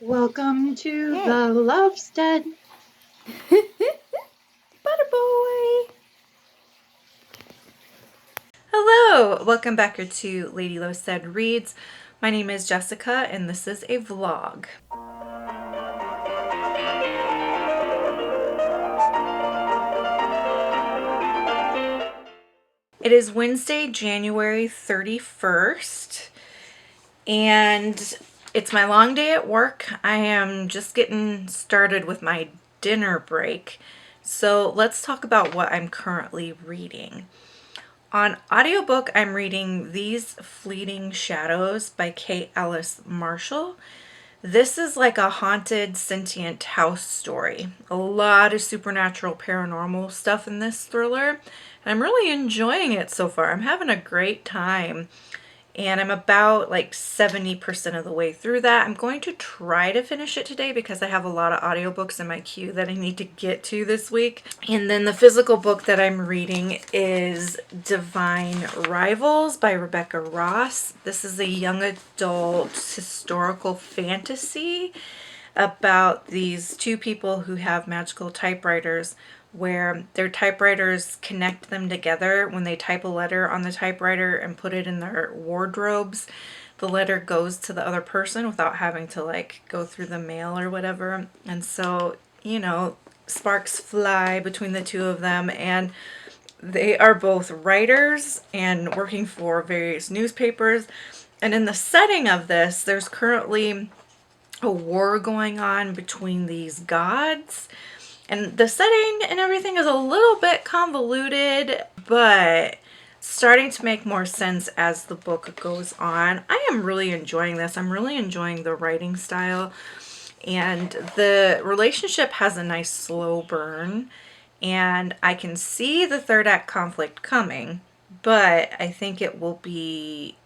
Welcome to the Lovestead. Butter boy. Hello, welcome back here to Lady Lovestead Reads. My name is Jessica and this is a vlog. It is Wednesday, January 31st, and it's my long day at work. I am just getting started with my dinner break. So let's talk about what I'm currently reading. On audiobook, I'm reading These Fleeting Shadows by Kate Ellis Marshall. This is like a haunted, sentient house story. A lot of supernatural, paranormal stuff in this thriller. And I'm really enjoying it so far. I'm having a great time. And I'm about like 70% of the way through that. I'm going to try to finish it today because I have a lot of audiobooks in my queue that I need to get to this week. And then the physical book that I'm reading is Divine Rivals by Rebecca Ross. This is a young adult historical fantasy about these two people who have magical typewriters where their typewriters connect them together. When they type a letter on the typewriter and put it in their wardrobes, the letter goes to the other person without having to like go through the mail or whatever. And so, sparks fly between the two of them, and they are both writers and working for various newspapers. And in the setting of this, there's currently a war going on between these gods. And the setting and everything is a little bit convoluted, but starting to make more sense as the book goes on. I am really enjoying this. I'm really enjoying the writing style. And the relationship has a nice slow burn. And I can see the third act conflict coming, but I think it will be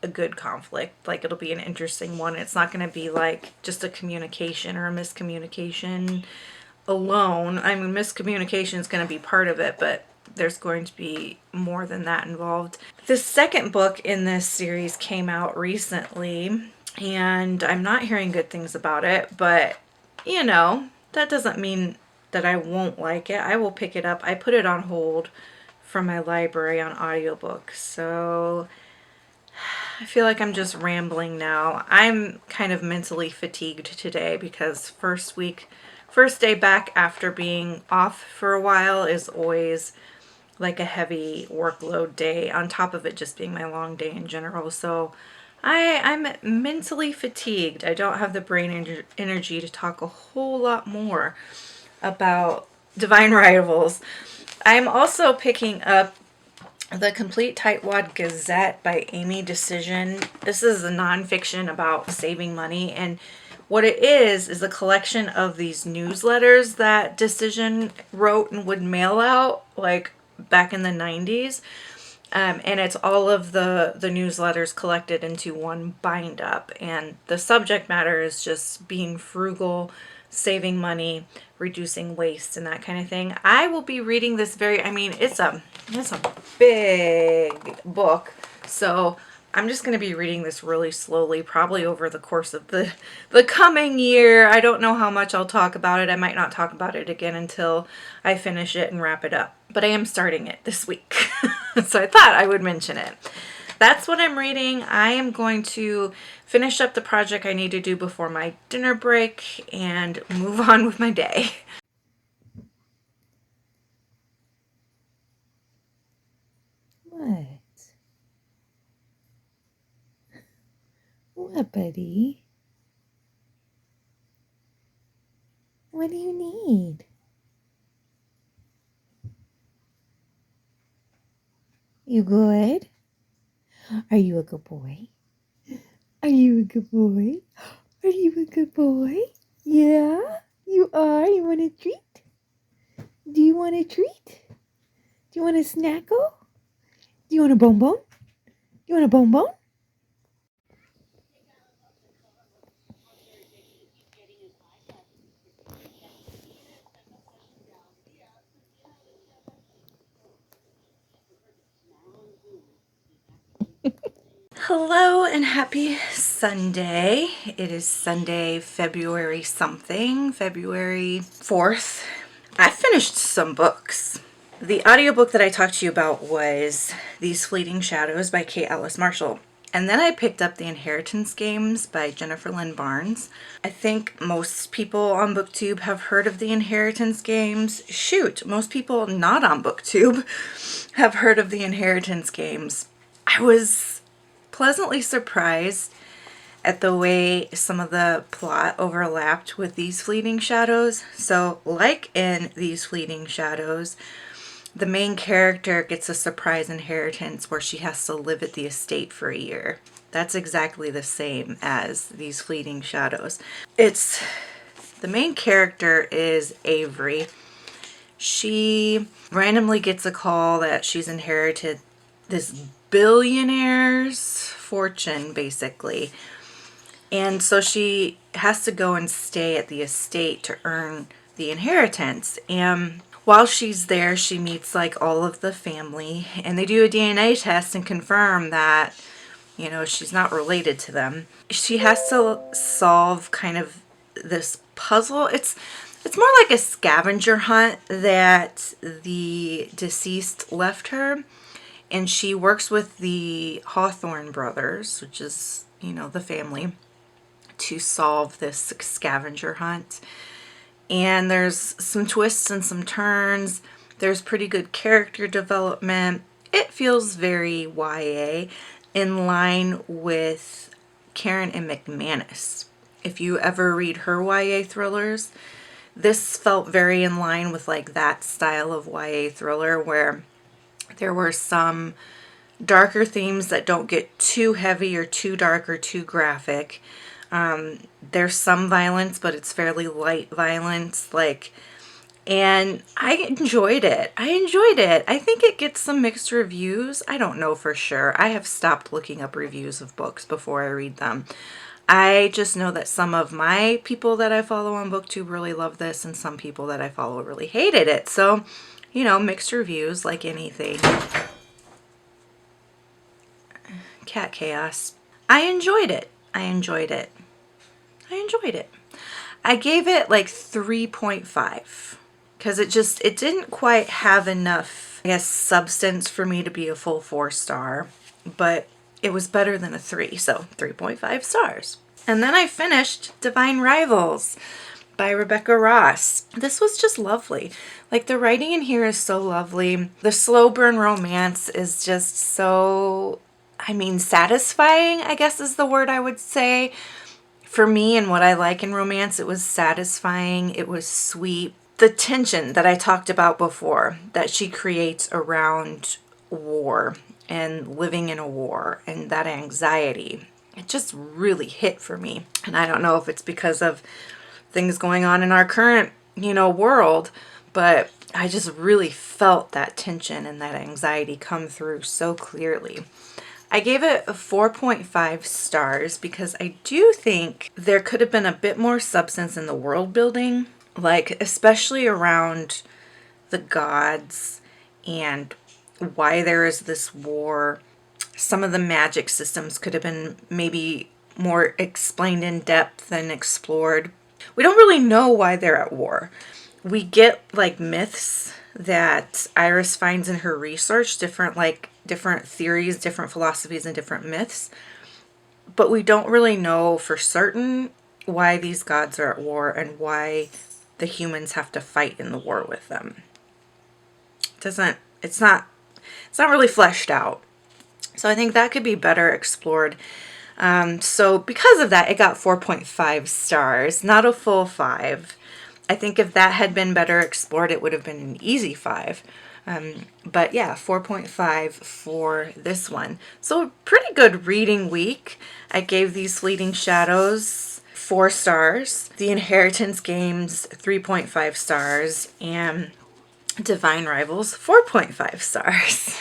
a good conflict. Like, it'll be an interesting one. It's not going to be like just a communication or a miscommunication alone. I mean, miscommunication is going to be part of it, but there's going to be more than that involved. The second book in this series came out recently, and I'm not hearing good things about it, but that doesn't mean that I won't like it. I will pick it up. I put it on hold from my library on audiobook, so I feel like I'm just rambling now. I'm kind of mentally fatigued today because first day back after being off for a while is always like a heavy workload day, on top of it just being my long day in general. So I'm mentally fatigued. I don't have the brain energy to talk a whole lot more about Divine Rivals. I'm also picking up The Complete Tightwad Gazette by Amy Decision. This is a nonfiction about saving money, and what it is a collection of these newsletters that Decision wrote and would mail out like back in the 90s. And it's all of the newsletters collected into one bind up. And the subject matter is just being frugal, saving money, reducing waste, and that kind of thing. I will be reading this it's a big book. So I'm just going to be reading this really slowly, probably over the course of the coming year. I don't know how much I'll talk about it. I might not talk about it again until I finish it and wrap it up. But I am starting it this week. So I thought I would mention it. That's what I'm reading. I am going to finish up the project I need to do before my dinner break and move on with my day. What? What, buddy? What do you need? You good? Are you a good boy? Are you a good boy? Are you a good boy? Yeah, you are. You want a treat? Do you want a treat? Do you want a snackle? Do you want a bonbon? Do you want a bonbon? Hello and happy Sunday. It is Sunday, February something, February 4th. I finished some books. The audiobook that I talked to you about was These Fleeting Shadows by Kate Alice Marshall. And then I picked up The Inheritance Games by Jennifer Lynn Barnes. I think most people on BookTube have heard of The Inheritance Games. Shoot, most people not on BookTube have heard of The Inheritance Games. I was pleasantly surprised at the way some of the plot overlapped with These Fleeting Shadows. So, like in These Fleeting Shadows, the main character gets a surprise inheritance where she has to live at the estate for a year. That's exactly the same as These Fleeting Shadows. The main character is Avery. She randomly gets a call that she's inherited this billionaire's fortune, basically. And so she has to go and stay at the estate to earn the inheritance. And while she's there, she meets like all of the family, and they do a DNA test and confirm that, you know, she's not related to them. She has to solve kind of this puzzle. It's more like a scavenger hunt that the deceased left her, and she works with the Hawthorne brothers, which is, you know, the family, to solve this scavenger hunt. And there's some twists and some turns. There's pretty good character development. It feels very YA, in line with Karen and McManus. If you ever read her YA thrillers, this felt very in line with like that style of YA thriller where there were some darker themes that don't get too heavy or too dark or too graphic. There's some violence, but it's fairly light violence, and I enjoyed it. I think it gets some mixed reviews. I don't know for sure. I have stopped looking up reviews of books before I read them. I just know that some of my people that I follow on BookTube really love this, and some people that I follow really hated it. So, you know, mixed reviews like anything. Cat chaos. I enjoyed it. I gave it like 3.5 because it didn't quite have enough, I guess, substance for me to be a full 4-star, but it was better than a 3, so 3.5 stars. And then I finished Divine Rivals by Rebecca Ross. This was just lovely. Like, the writing in here is so lovely. The slow burn romance is just so, satisfying, I guess is the word I would say. For me, and what I like in romance, it was satisfying, it was sweet. The tension that I talked about before, that she creates around war and living in a war and that anxiety, it just really hit for me. And I don't know if it's because of things going on in our current, world, but I just really felt that tension and that anxiety come through so clearly. I gave it a 4.5 stars because I do think there could have been a bit more substance in the world building, like especially around the gods and why there is this war. Some of the magic systems could have been maybe more explained in depth and explored. We don't really know why they're at war. We get like myths that Iris finds in her research, different theories, different philosophies, and different myths. But we don't really know for certain why these gods are at war and why the humans have to fight in the war with them. It's not really fleshed out. So I think that could be better explored. So because of that, it got 4.5 stars, not a full 5. I think if that had been better explored, it would have been an easy 5. But yeah, 4.5 for this one. So a pretty good reading week. I gave These Fleeting Shadows 4 stars, The Inheritance Games 3.5 stars, and Divine Rivals 4.5 stars.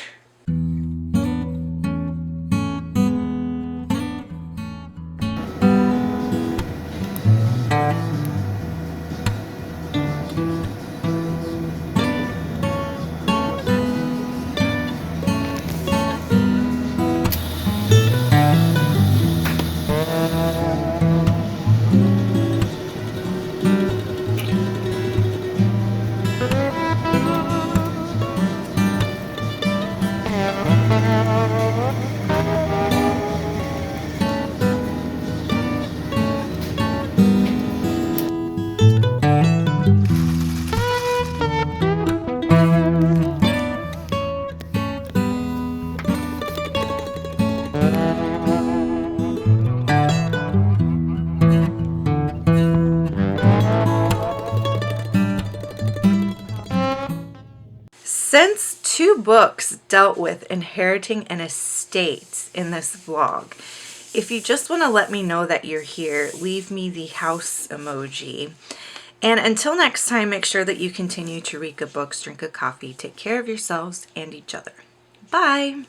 Since 2 books dealt with inheriting an estate in this vlog, if you just want to let me know that you're here, leave me the house emoji. And until next time, make sure that you continue to read good books, drink good coffee, take care of yourselves and each other. Bye!